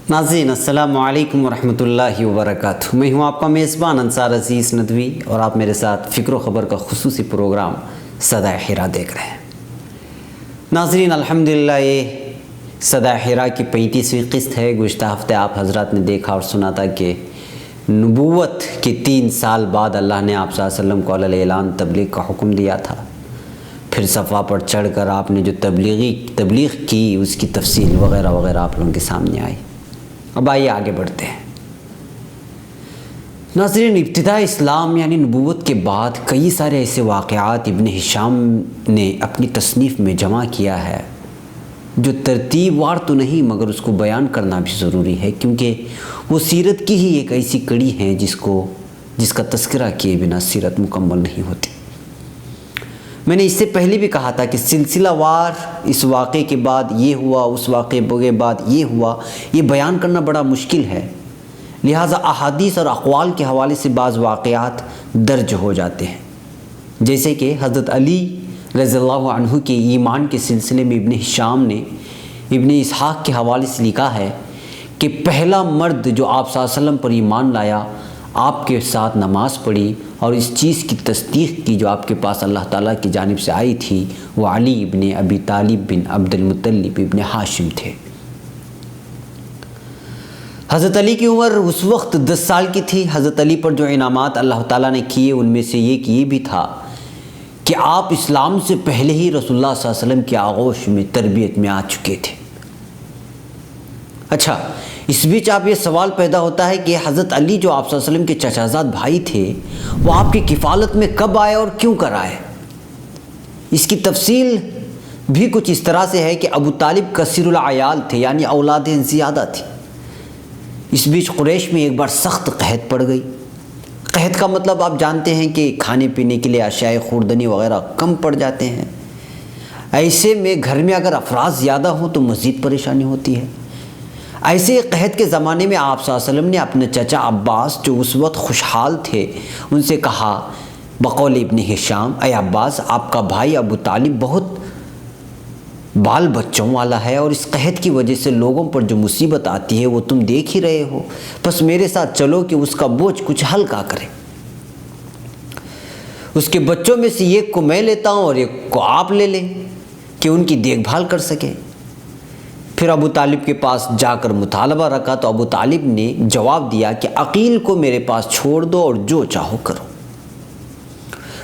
ناظرین السلام علیکم ورحمۃ وبرکاتہ۔ میں ہوں آپ کا میزبان انصار عزیز ندوی اور آپ میرے ساتھ فکر و خبر کا خصوصی پروگرام صدائے حرا دیکھ رہے ہیں۔ ناظرین الحمدللہ یہ صدائے حرا کی 35ویں قسط ہے۔ گزشتہ ہفتے آپ حضرات نے دیکھا اور سنا تھا کہ نبوت کے 3 سال بعد اللہ نے آپ صلی اللہ علیہ وسلم کو علی اعلان تبلیغ کا حکم دیا تھا۔ پھر صفحہ پر چڑھ کر آپ نے جو تبلیغ کی اس کی تفصیل وغیرہ وغیرہ آپ لوگوں کے سامنے آئی۔ اب آئیے آگے بڑھتے ہیں۔ ناظرین ابتداء اسلام یعنی نبوت کے بعد کئی سارے ایسے واقعات ابن ہشام نے اپنی تصنیف میں جمع کیا ہے جو ترتیب وار تو نہیں مگر اس کو بیان کرنا بھی ضروری ہے، کیونکہ وہ سیرت کی ہی ایک ایسی کڑی ہے جس کا تذکرہ کیے بنا سیرت مکمل نہیں ہوتی۔ میں نے اس سے پہلے بھی کہا تھا کہ سلسلہ وار اس واقعے کے بعد یہ ہوا، اس واقعے کے بعد یہ ہوا، یہ بیان کرنا بڑا مشکل ہے، لہٰذا احادیث اور اقوال کے حوالے سے بعض واقعات درج ہو جاتے ہیں، جیسے کہ حضرت علی رضی اللہ عنہ کے ایمان کے سلسلے میں ابن ہشام نے ابن اسحاق کے حوالے سے لکھا ہے کہ پہلا مرد جو آپ صلی اللہ علیہ وسلم پر ایمان لایا، آپ کے ساتھ نماز پڑھی اور اس چیز کی تصدیق کی جو آپ کے پاس اللہ تعالیٰ کی جانب سے آئی تھی، وہ علی ابن ابی طالب بن عبد المطلب ابن ہاشم تھے۔ حضرت علی کی عمر اس وقت 10 سال کی تھی۔ حضرت علی پر جو انعامات اللہ تعالیٰ نے کیے ان میں سے ایک یہ بھی تھا کہ آپ اسلام سے پہلے ہی رسول اللہ صلی اللہ علیہ وسلم کی آغوش میں تربیت میں آ چکے تھے۔ اچھا، اس بیچ آپ یہ سوال پیدا ہوتا ہے کہ حضرت علی جو آپ صلی اللہ علیہ وسلم کے چچا زاد بھائی تھے وہ آپ کی کفالت میں کب آئے اور کیوں کر آئے؟ اس کی تفصیل بھی کچھ اس طرح سے ہے کہ ابو طالب کثیر العیال تھے، یعنی اولادیں زیادہ تھی۔ اس بیچ قریش میں ایک بار سخت قحط پڑ گئی۔ قحط کا مطلب آپ جانتے ہیں کہ کھانے پینے کے لیے اشیاء خوردنی وغیرہ کم پڑ جاتے ہیں۔ ایسے میں گھر میں اگر افراد زیادہ ہوں تو مزید پریشانی ہوتی ہے۔ ایسے قحط کے زمانے میں آپ صلی اللہ علیہ وسلم نے اپنے چچا عباس جو اس وقت خوشحال تھے ان سے کہا بقول ابن ہشام، اے عباس، آپ کا بھائی ابو طالب بہت بال بچوں والا ہے اور اس قحط کی وجہ سے لوگوں پر جو مصیبت آتی ہے وہ تم دیکھ ہی رہے ہو، بس میرے ساتھ چلو کہ اس کا بوجھ کچھ ہلکا کرے۔ اس کے بچوں میں سے ایک کو میں لیتا ہوں اور ایک کو آپ لے لیں کہ ان کی دیکھ بھال کر سکیں۔ پھر ابو طالب کے پاس جا کر مطالبہ رکھا تو ابو طالب نے جواب دیا کہ عقیل کو میرے پاس چھوڑ دو اور جو چاہو کرو۔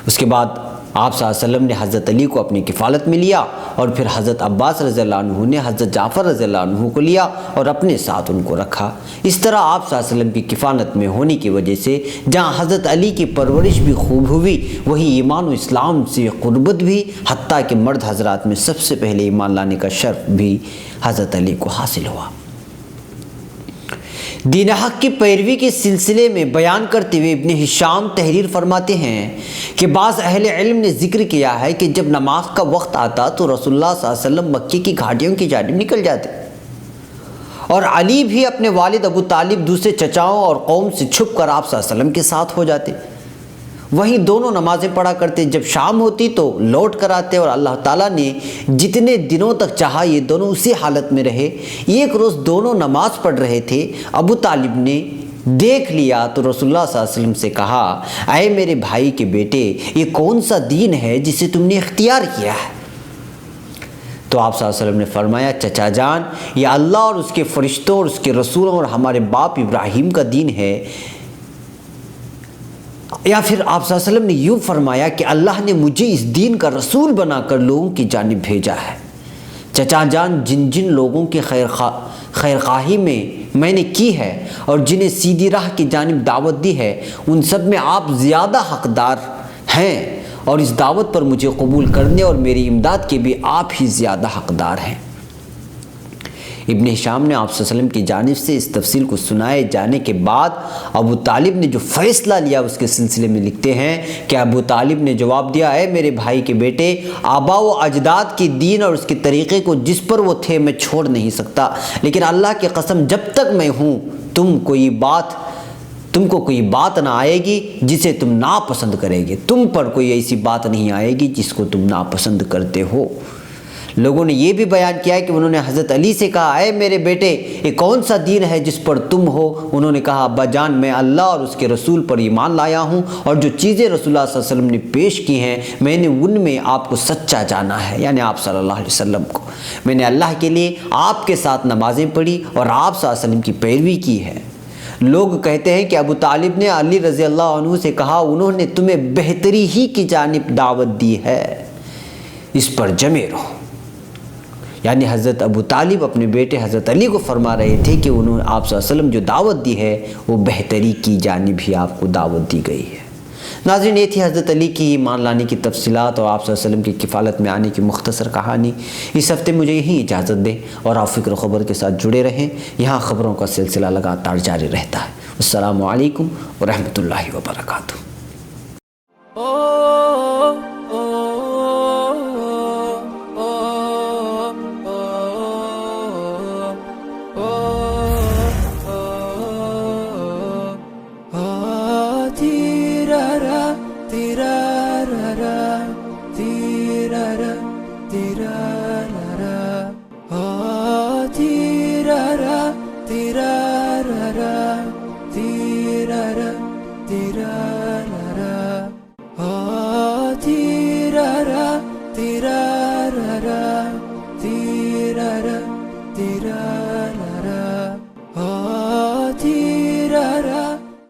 اس کے بعد آپ صلی اللہ علیہ وسلم نے حضرت علی کو اپنی کفالت میں لیا اور پھر حضرت عباس رضی اللہ عنہ نے حضرت جعفر رضی اللہ عنہ کو لیا اور اپنے ساتھ ان کو رکھا۔ اس طرح آپ صلی اللہ علیہ وسلم کی کفالت میں ہونے کی وجہ سے جہاں حضرت علی کی پرورش بھی خوب ہوئی وہیں ایمان و اسلام سے قربت بھی، حتیٰ کہ مرد حضرات میں سب سے پہلے ایمان لانے کا شرف بھی حضرت علی کو حاصل ہوا۔ دین حق کی پیروی کے سلسلے میں بیان کرتے ہوئے ابن ہشام تحریر فرماتے ہیں کہ بعض اہل علم نے ذکر کیا ہے کہ جب نماز کا وقت آتا تو رسول اللہ صلی اللہ علیہ وسلم مکے کی گھاٹیوں کی جانب نکل جاتے اور علی بھی اپنے والد ابو طالب دوسرے چچاؤں اور قوم سے چھپ کر آپ صلی اللہ علیہ وسلم کے ساتھ ہو جاتے، وہیں دونوں نمازیں پڑھا کرتے۔ جب شام ہوتی تو لوٹ کر آتے اور اللہ تعالیٰ نے جتنے دنوں تک چاہا یہ دونوں اسی حالت میں رہے۔ ایک روز دونوں نماز پڑھ رہے تھے، ابو طالب نے دیکھ لیا تو رسول اللہ صلی اللہ علیہ وسلم سے کہا، اے میرے بھائی کے بیٹے، یہ کون سا دین ہے جسے تم نے اختیار کیا ہے؟ تو آپ صلی اللہ علیہ وسلم نے فرمایا، چچا جان، یہ اللہ اور اس کے فرشتوں اور اس کے رسولوں اور ہمارے باپ ابراہیم کا دین ہے۔ یا پھر آپ صلی اللہ علیہ وسلم نے یوں فرمایا کہ اللہ نے مجھے اس دین کا رسول بنا کر لوگوں کی جانب بھیجا ہے۔ چچا جان، جن جن لوگوں کی خیرخواہی میں نے کی ہے اور جنہیں سیدھی راہ کی جانب دعوت دی ہے ان سب میں آپ زیادہ حقدار ہیں، اور اس دعوت پر مجھے قبول کرنے اور میری امداد کے بھی آپ ہی زیادہ حقدار ہیں۔ ابن ہشام نے آپ صلی اللہ علیہ وسلم کی جانب سے اس تفصیل کو سنائے جانے کے بعد ابو طالب نے جو فیصلہ لیا اس کے سلسلے میں لکھتے ہیں کہ ابو طالب نے جواب دیا، اے میرے بھائی کے بیٹے، آبا و اجداد کی دین اور اس کے طریقے کو جس پر وہ تھے میں چھوڑ نہیں سکتا، لیکن اللہ کی قسم جب تک میں ہوں تم کو کوئی بات نہ آئے گی جسے تم ناپسند کرے گے، تم پر کوئی ایسی بات نہیں آئے گی جس کو تم ناپسند کرتے ہو۔ لوگوں نے یہ بھی بیان کیا ہے کہ انہوں نے حضرت علی سے کہا، اے میرے بیٹے، یہ کون سا دین ہے جس پر تم ہو؟ انہوں نے کہا، ابا جان، میں اللہ اور اس کے رسول پر ایمان لایا ہوں، اور جو چیزیں رسول اللہ صلی اللہ علیہ وسلم نے پیش کی ہیں میں نے ان میں آپ کو سچا جانا ہے، یعنی آپ صلی اللہ علیہ وسلم کو۔ میں نے اللہ کے لیے آپ کے ساتھ نمازیں پڑھی اور آپ صلی اللہ علیہ وسلم کی پیروی کی ہے۔ لوگ کہتے ہیں کہ ابو طالب نے علی رضی اللہ عنہ سے کہا، انہوں نے تمہیں بہتری ہی کی جانب دعوت دی ہے، اس پر جمے رہو۔ یعنی حضرت ابو طالب اپنے بیٹے حضرت علی کو فرما رہے تھے کہ انہوں نے آپ صلی اللہ علیہ وسلم جو دعوت دی ہے وہ بہتری کی جانب ہی آپ کو دعوت دی گئی ہے۔ ناظرین، یہ تھی حضرت علی کی ایمان لانے کی تفصیلات اور آپ صلی اللہ علیہ وسلم کی کفالت میں آنے کی مختصر کہانی۔ اس ہفتے مجھے یہی اجازت دیں اور آپ فکر و خبر کے ساتھ جڑے رہیں، یہاں خبروں کا سلسلہ لگاتار جاری رہتا ہے۔ السلام علیکم ورحمۃ اللہ وبرکاتہ۔ تیرا